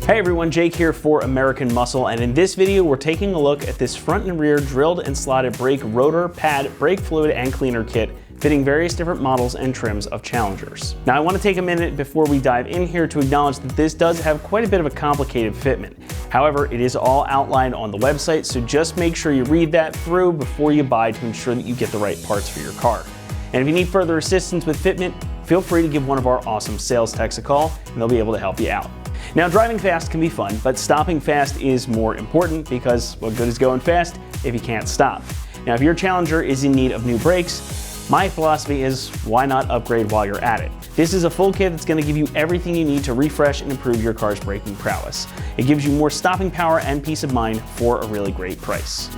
Hey everyone, Jake here for American Muscle, and in this video we're taking a look at this front and rear drilled and slotted brake rotor, pad, brake fluid, and cleaner kit fitting various different models and trims of Challengers. Now I want to take a minute before we dive in here to acknowledge that this does have quite a bit of a complicated fitment. However, it is all outlined on the website, so just make sure you read that through before you buy to ensure that you get the right parts for your car. And if you need further assistance with fitment, feel free to give one of our awesome sales techs a call and they'll be able to help you out. Now, driving fast can be fun, but stopping fast is more important because what good is going fast if you can't stop? Now, if your Challenger is in need of new brakes, my philosophy is why not upgrade while you're at it? This is a full kit that's going to give you everything you need to refresh and improve your car's braking prowess. It gives you more stopping power and peace of mind for a really great price.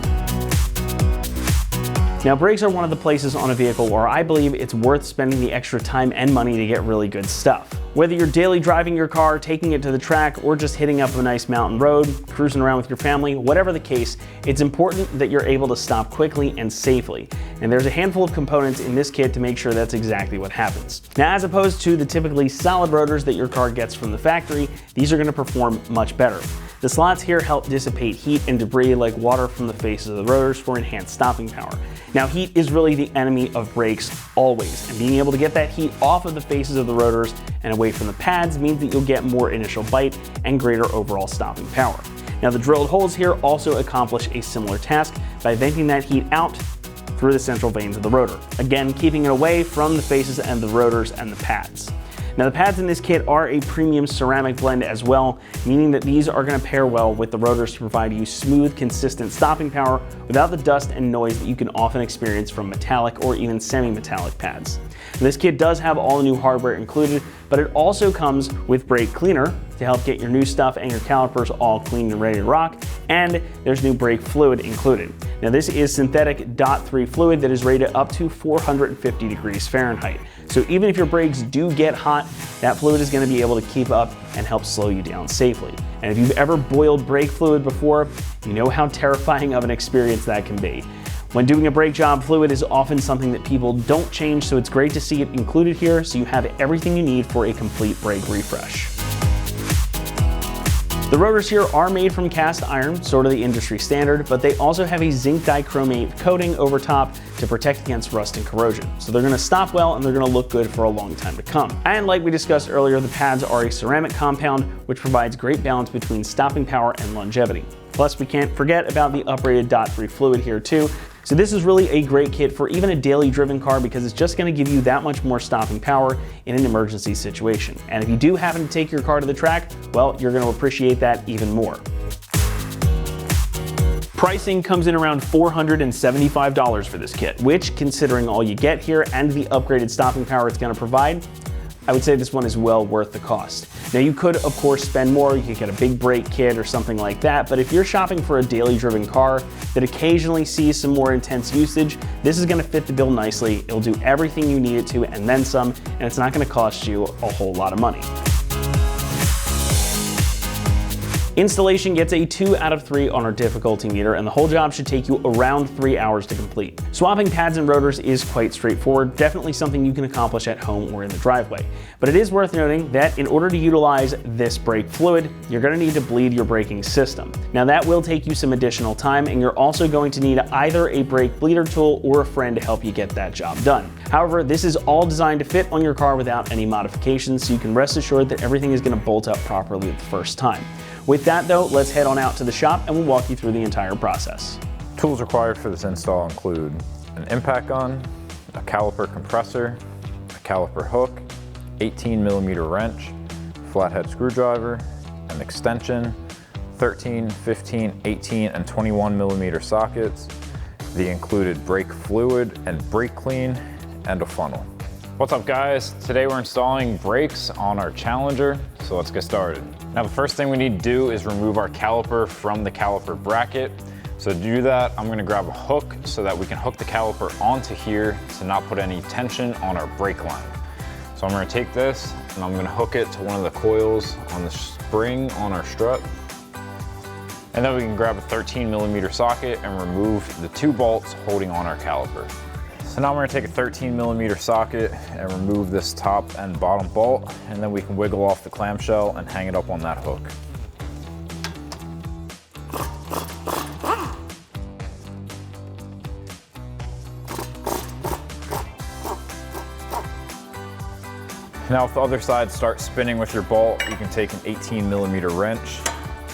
Now, brakes are one of the places on a vehicle where I believe it's worth spending the extra time and money to get really good stuff. Whether you're daily driving your car, taking it to the track, or just hitting up a nice mountain road, cruising around with your family, whatever the case, it's important that you're able to stop quickly and safely. And there's a handful of components in this kit to make sure that's exactly what happens. Now, as opposed to the typically solid rotors that your car gets from the factory, these are going to perform much better. The slots here help dissipate heat and debris like water from the faces of the rotors for enhanced stopping power. Now, heat is really the enemy of brakes always, and being able to get that heat off of the faces of the rotors and away from the pads means that you'll get more initial bite and greater overall stopping power. Now, the drilled holes here also accomplish a similar task by venting that heat out through the central vanes of the rotor, again keeping it away from the faces and the rotors and the pads. Now, the pads in this kit are a premium ceramic blend as well, meaning that these are going to pair well with the rotors to provide you smooth, consistent stopping power without the dust and noise that you can often experience from metallic or even semi-metallic pads. This kit does have all the new hardware included, but it also comes with brake cleaner to help get your new stuff and your calipers all clean and ready to rock, and there's new brake fluid included. Now, this is synthetic DOT3 fluid that is rated up to 450 degrees Fahrenheit. So even if your brakes do get hot, that fluid is going to be able to keep up and help slow you down safely. And if you've ever boiled brake fluid before, you know how terrifying of an experience that can be. When doing a brake job, fluid is often something that people don't change, so it's great to see it included here so you have everything you need for a complete brake refresh. The rotors here are made from cast iron, sort of the industry standard, but they also have a zinc dichromate coating over top to protect against rust and corrosion. So they're going to stop well and they're going to look good for a long time to come. And like we discussed earlier, the pads are a ceramic compound, which provides great balance between stopping power and longevity. Plus, we can't forget about the uprated DOT3 fluid here too. So this is really a great kit for even a daily driven car because it's just going to give you that much more stopping power in an emergency situation. And if you do happen to take your car to the track, well, you're going to appreciate that even more. Pricing comes in around $475 for this kit, which, considering all you get here and the upgraded stopping power it's going to provide, I would say this one is well worth the cost. Now, you could, of course, spend more. You could get a big brake kit or something like that, but if you're shopping for a daily driven car that occasionally sees some more intense usage, this is going to fit the bill nicely. It'll do everything you need it to and then some, and it's not going to cost you a whole lot of money. Installation gets a 2 out of 3 on our difficulty meter, and the whole job should take you around 3 hours to complete. Swapping pads and rotors is quite straightforward, definitely something you can accomplish at home or in the driveway. But it is worth noting that in order to utilize this brake fluid, you're going to need to bleed your braking system. Now, that will take you some additional time, and you're also going to need either a brake bleeder tool or a friend to help you get that job done. However, this is all designed to fit on your car without any modifications, so you can rest assured that everything is going to bolt up properly the first time. With that though, let's head on out to the shop and we'll walk you through the entire process. Tools required for this install include an impact gun, a caliper compressor, a caliper hook, 18mm wrench, flathead screwdriver, an extension, 13, 15, 18, and 21mm sockets, the included brake fluid and brake clean, and a funnel. What's up guys? Today we're installing brakes on our Challenger, so let's get started. Now the first thing we need to do is remove our caliper from the caliper bracket. So to do that, I'm gonna grab a hook so that we can hook the caliper onto here to not put any tension on our brake line. So I'm gonna take this and I'm gonna hook it to one of the coils on the spring on our strut. And then we can grab a 13mm socket and remove the 2 bolts holding on our caliper. So now I'm going to take a 13mm socket and remove this top and bottom bolt, and then we can wiggle off the clamshell and hang it up on that hook. Now if the other side starts spinning with your bolt, you can take an 18mm wrench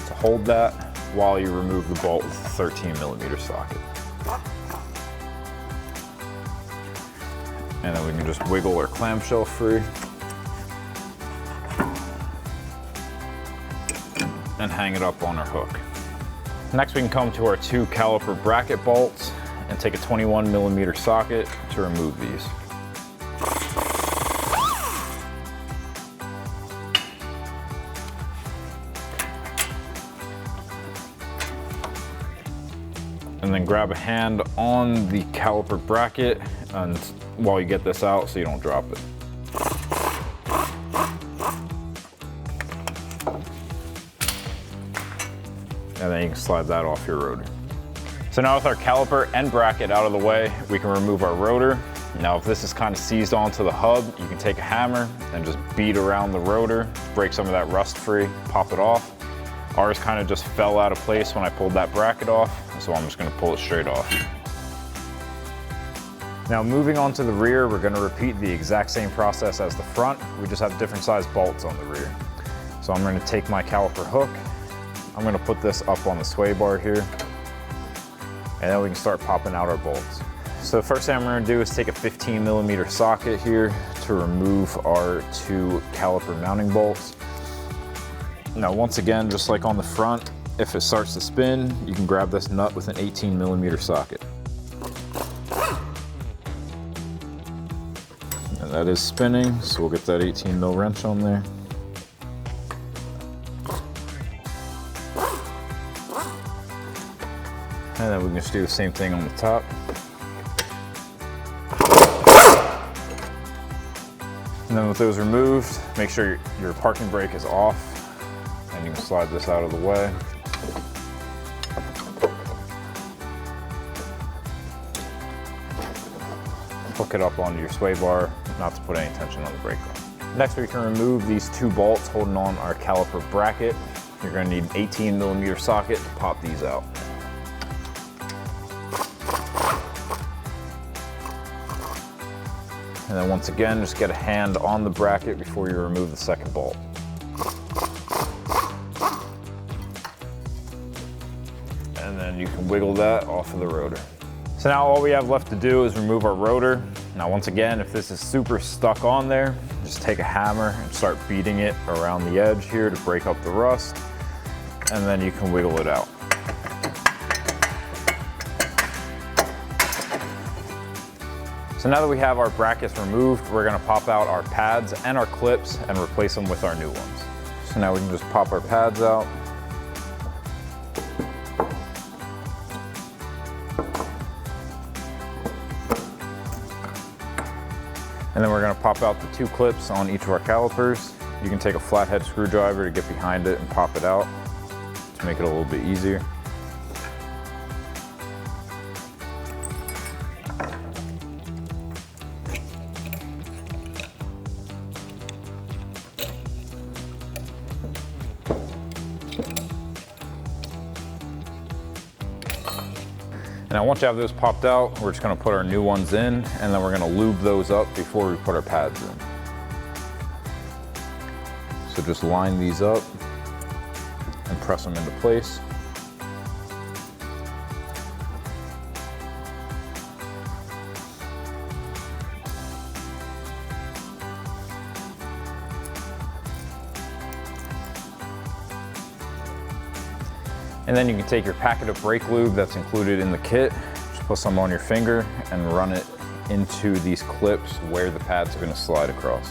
to hold that while you remove the bolt with a 13mm socket. And then we can just wiggle our clamshell free and hang it up on our hook. Next we can come to our 2 caliper bracket bolts and take a 21mm socket to remove these. And then grab a hand on the caliper bracket and while you get this out so you don't drop it. And then you can slide that off your rotor. So now with our caliper and bracket out of the way, we can remove our rotor. Now if this is kind of seized onto the hub, you can take a hammer and just beat around the rotor, break some of that rust free, pop it off. Ours kind of just fell out of place when I pulled that bracket off, so I'm just gonna pull it straight off. Now moving on to the rear, we're gonna repeat the exact same process as the front. We just have different size bolts on the rear. So I'm gonna take my caliper hook, I'm gonna put this up on the sway bar here, and then we can start popping out our bolts. So the first thing I'm gonna do is take a 15mm socket here to remove our 2 caliper mounting bolts. Now once again, just like on the front, if it starts to spin, you can grab this nut with an 18mm socket. And that is spinning, so we'll get that 18mm wrench on there. And then we can just do the same thing on the top. And then with those removed, make sure your parking brake is off. And you can slide this out of the way. Hook it up onto your sway bar, not to put any tension on the brake line. Next we can remove these 2 bolts holding on our caliper bracket. You're going to need an 18mm socket to pop these out. And then once again, just get a hand on the bracket before you remove the second bolt. And then you can wiggle that off of the rotor. So now all we have left to do is remove our rotor. Now once again, if this is super stuck on there, just take a hammer and start beating it around the edge here to break up the rust, and then you can wiggle it out. So now that we have our brackets removed, we're gonna pop out our pads and our clips and replace them with our new ones. So now we can just pop our pads out. And then we're gonna pop out the 2 clips on each of our calipers. You can take a flathead screwdriver to get behind it and pop it out to make it a little bit easier. Now once you have those popped out, we're just gonna put our new ones in, and then we're gonna lube those up before we put our pads in. So just line these up and press them into place. And then you can take your packet of brake lube that's included in the kit, just put some on your finger and run it into these clips where the pads are going to slide across.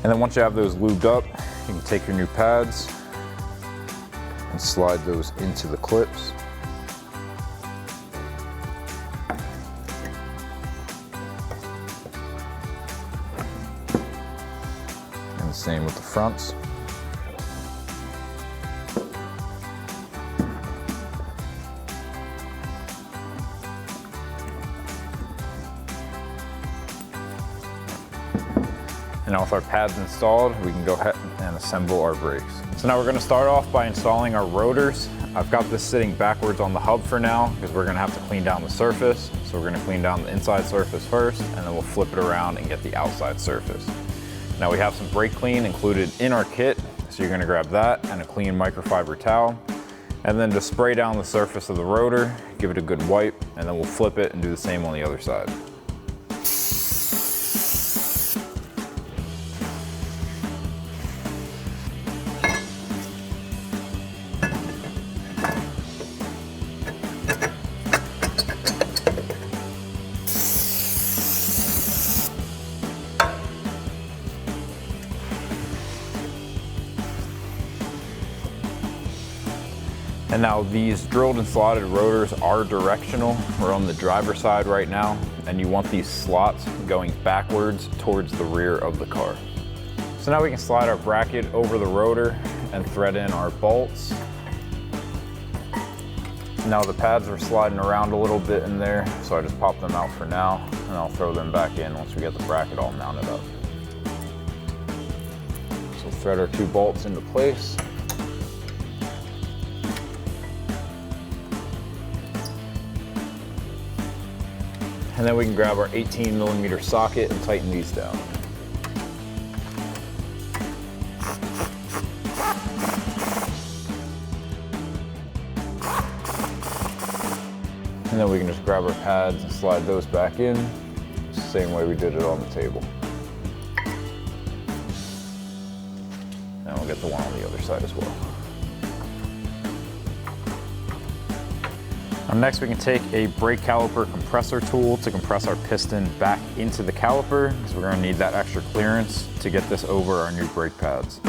And then once you have those lubed up, you can take your new pads and slide those into the clips. And the same with the fronts. And now with our pads installed, we can go ahead and assemble our brakes. So now we're gonna start off by installing our rotors. I've got this sitting backwards on the hub for now because we're gonna have to clean down the surface. So we're gonna clean down the inside surface first, and then we'll flip it around and get the outside surface. Now we have some brake clean included in our kit. So you're gonna grab that and a clean microfiber towel, and then just spray down the surface of the rotor, give it a good wipe, and then we'll flip it and do the same on the other side. And now these drilled and slotted rotors are directional. We're on the driver's side right now, and you want these slots going backwards towards the rear of the car. So now we can slide our bracket over the rotor and thread in our bolts. Now the pads are sliding around a little bit in there, so I just pop them out for now, and I'll throw them back in once we get the bracket all mounted up. So thread our 2 bolts into place. And then we can grab our 18mm socket and tighten these down. And then we can just grab our pads and slide those back in, same way we did it on the table. And we'll get the one on the other side as well. Next, we can take a brake caliper compressor tool to compress our piston back into the caliper, because we're going to need that extra clearance to get this over our new brake pads.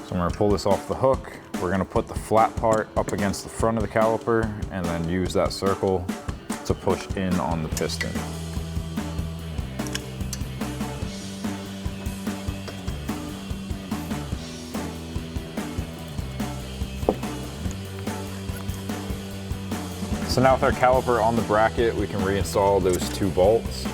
So I'm going to pull this off the hook. We're going to put the flat part up against the front of the caliper and then use that circle to push in on the piston. So now with our caliper on the bracket, we can reinstall those 2 bolts.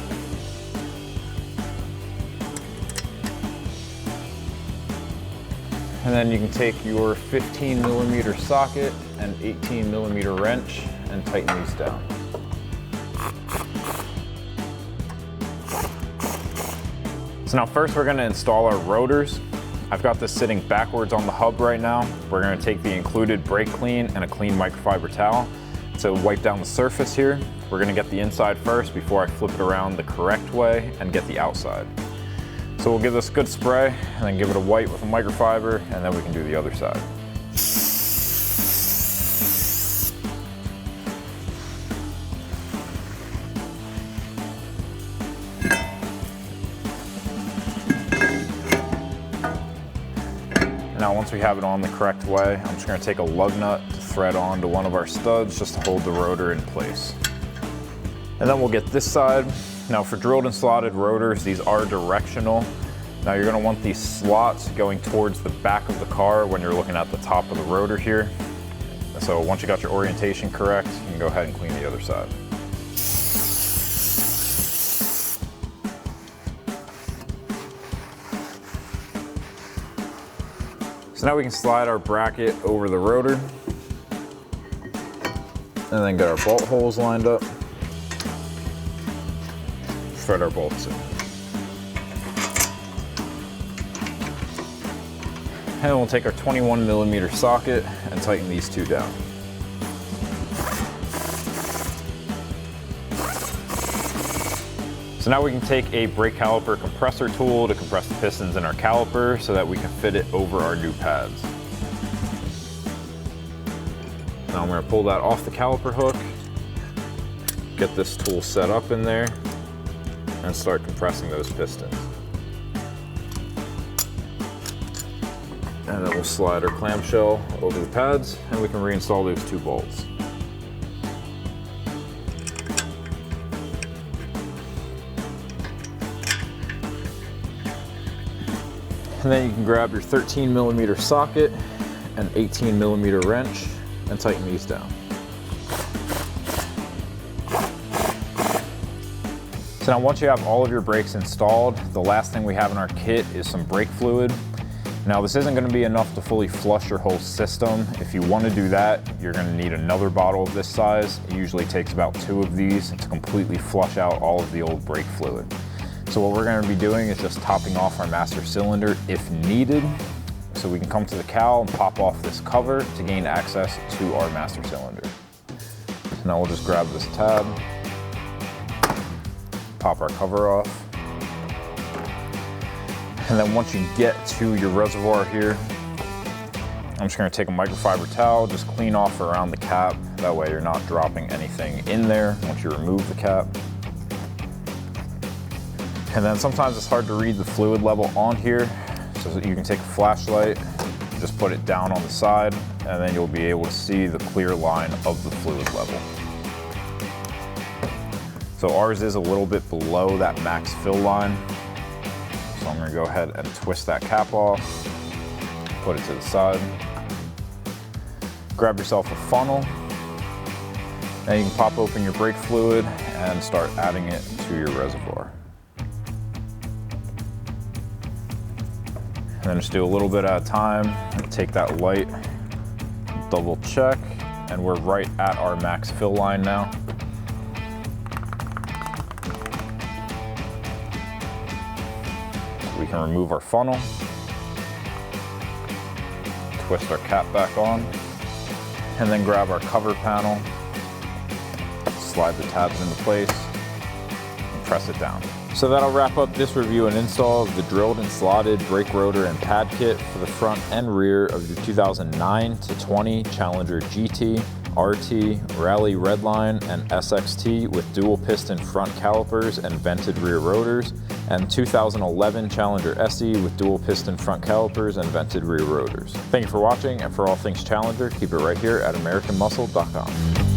And then you can take your 15mm socket and 18mm wrench and tighten these down. So now first we're going to install our rotors. I've got this sitting backwards on the hub right now. We're going to take the included brake clean and a clean microfiber towel to wipe down the surface here. We're going to get the inside first before I flip it around the correct way and get the outside. So we'll give this a good spray and then give it a wipe with a microfiber, and then we can do the other side. Now once we have it on the correct way, I'm just going to take a lug nut to thread onto one of our studs just to hold the rotor in place. And then we'll get this side. Now for drilled and slotted rotors, these are directional. Now you're going to want these slots going towards the back of the car when you're looking at the top of the rotor here. So once you got your orientation correct, you can go ahead and clean the other side. So now we can slide our bracket over the rotor and then get our bolt holes lined up. Thread our bolts in. And we'll take our 21mm socket and tighten these 2 down. So now we can take a brake caliper compressor tool to compress the pistons in our caliper so that we can fit it over our new pads. Now I'm going to pull that off the caliper hook, get this tool set up in there, and start compressing those pistons. And then we'll slide our clamshell over the pads and we can reinstall those 2 bolts. And then you can grab your 13mm socket and 18mm wrench and tighten these down. So now once you have all of your brakes installed, the last thing we have in our kit is some brake fluid. Now this isn't going to be enough to fully flush your whole system. If you want to do that, you're going to need another bottle of this size. It usually takes about 2 of these to completely flush out all of the old brake fluid. So what we're going to be doing is just topping off our master cylinder if needed. So we can come to the cowl and pop off this cover to gain access to our master cylinder. So now we'll just grab this tab, pop our cover off. And then once you get to your reservoir here, I'm just gonna take a microfiber towel, just clean off around the cap. That way you're not dropping anything in there once you remove the cap. And then sometimes it's hard to read the fluid level on here. So you can take a flashlight, just put it down on the side, and then you'll be able to see the clear line of the fluid level. So ours is a little bit below that max fill line. So I'm gonna go ahead and twist that cap off, put it to the side. Grab yourself a funnel. Now you can pop open your brake fluid and start adding it to your reservoir. And then just do a little bit at a time, take that light, double check, and we're right at our max fill line now. We can remove our funnel, twist our cap back on, and then grab our cover panel, slide the tabs into place, and press it down. So that'll wrap up this review and install of the drilled and slotted brake rotor and pad kit for the front and rear of your 2009 to 20 Challenger GT, RT, Rally Redline, and SXT with dual piston front calipers and vented rear rotors, and 2011 Challenger SE with dual piston front calipers and vented rear rotors. Thank you for watching, and for all things Challenger, keep it right here at AmericanMuscle.com.